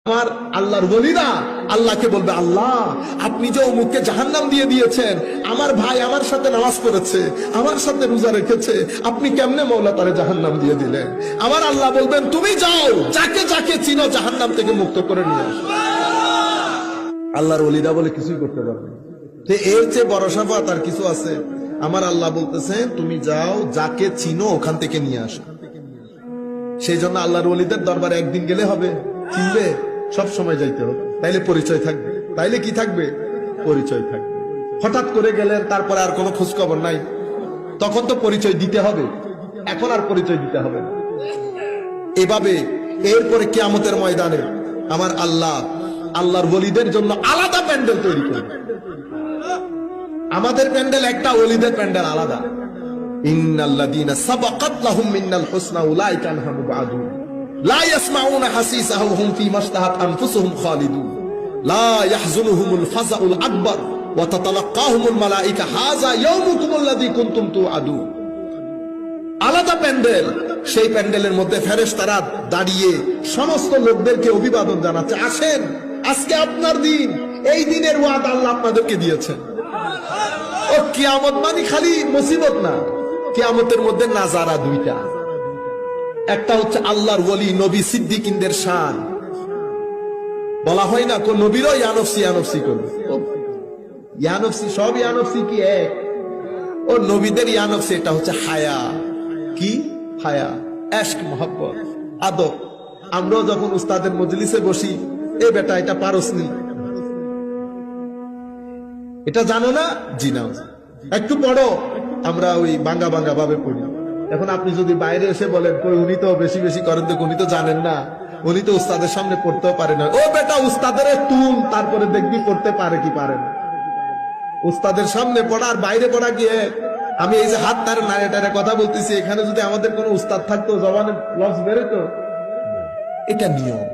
আমার আল্লাহর ওলিরা আল্লাহকে বলবে, আল্লাহ আপনি যে অমুককে জাহান্নাম দিয়ে দিয়েছেন, আমার ভাই আমার সাথে নামাজ পড়েছে, আমার সাথে রোজা রেখেছে, আপনি কেমনে মওলা তারে জাহান্নাম দিয়ে দিলেন? আমার আল্লাহ বলবেন, তুমি যাও, যাকে যাকে চিনো জাহান্নাম থেকে মুক্ত করে নিয়ে আসো। আল্লাহর ওলিরা বলে কিছুই করতে পারবে না। এর চেয়ে বড় শাফাত আর কিছু আছে? আমার আল্লাহ বলতেছেন, তুমি যাও, যাকে চিনো ওখান থেকে নিয়ে আসো। সেই জন্য আল্লাহর ওলিদের দরবারে একদিন গেলে হবে? চিনবে? সব সময় যাইতে হবে, তাইলে পরিচয় থাকবে। তাইলে কি থাকবে? পরিচয় থাকবে। হঠাৎ করে গেলেন, তারপরে আর কোনো খোঁজ খবর নাই, তখন তো পরিচয় দিতে হবে। এখন আর পরিচয় দিতে হবে না। এভাবে এরপরে কিয়ামতের ময়দানে আমার আল্লাহ আল্লাহর ওলিদের জন্য আলাদা প্যান্ডেল তৈরি করবে। আমাদের প্যান্ডেল একটা, ওলিদের প্যান্ডেল আলাদা। ইন্নাল্লাযীনা সাবাকাত লাহুম মিনাল হুসনা উলাইকা আনহা মুবআদুন লা ইয়াসমাউনা হাসিসাহা ওয়া হুম ফীমা ইশতাহাত আনফুসুহুম খালিদুন লা ইয়াহযুনুহুমুল ফাযাউল আকবার ওয়া তাতালাক্কাহুমুল মালায়েকা হাযা ইয়াউমুকুমুল্লাযী কুনতুম তুআদুন। আলাদা প্যান্ডেল। সেই প্যান্ডেলের মধ্যে ফেরেশতারা দাঁড়িয়ে সমস্ত লোকদেরকে অভিবাদন জানাচ্ছে, আসেন, আজকে আপনার দিন, এই দিনের ওয়াদা আল্লাহ আপনাদেরকে দিয়েছেন। ও কিয়ামত মানে খালি মুসিবত না, কিয়ামতের মধ্যে নাজারা দুইটা। একটা হচ্ছে আল্লাহর ওলি নবী সিদ্দিকিনদের শান। বলা হয় না কোন নবীরও ইয়ানফসি ইয়ানফসি করবে, ইয়ানফসি সব ইয়ানফসি কি এক? ও নবীদের ইয়ানফসি এটা হচ্ছে হায়া। কি হায়া? এশক, মোহাব্বত, আদব। আমরাও যখন উস্তাদের মজলিসে বসি, এ বেটা এটা পারস নি, এটা জানো না? জি না, একটু পড়ো। আমরা ওই বাঙ্গা বাঙ্গা ভাবে পড়ি। এখন আপনি যদি বাইরে এসে বলেন, কই উনি তো বেশি বেশি করেন, তো উনি তো জানেন না, উনি তো উস্তাদের সামনে পড়তেও পারে না। ও বেটা, উস্তাদের তুম, তারপরে দেখবি পড়তে পারে কি পারে না। উস্তাদের সামনে পড়া আর বাইরে পড়া গিয়ে, আমি এই যে হাত তার নাড়ে কথা বলতেছি, এখানে যদি আমাদের কোনো উস্তাদ থাকতো, জবানে লফজ বেরোতো। এটা নিয়ম।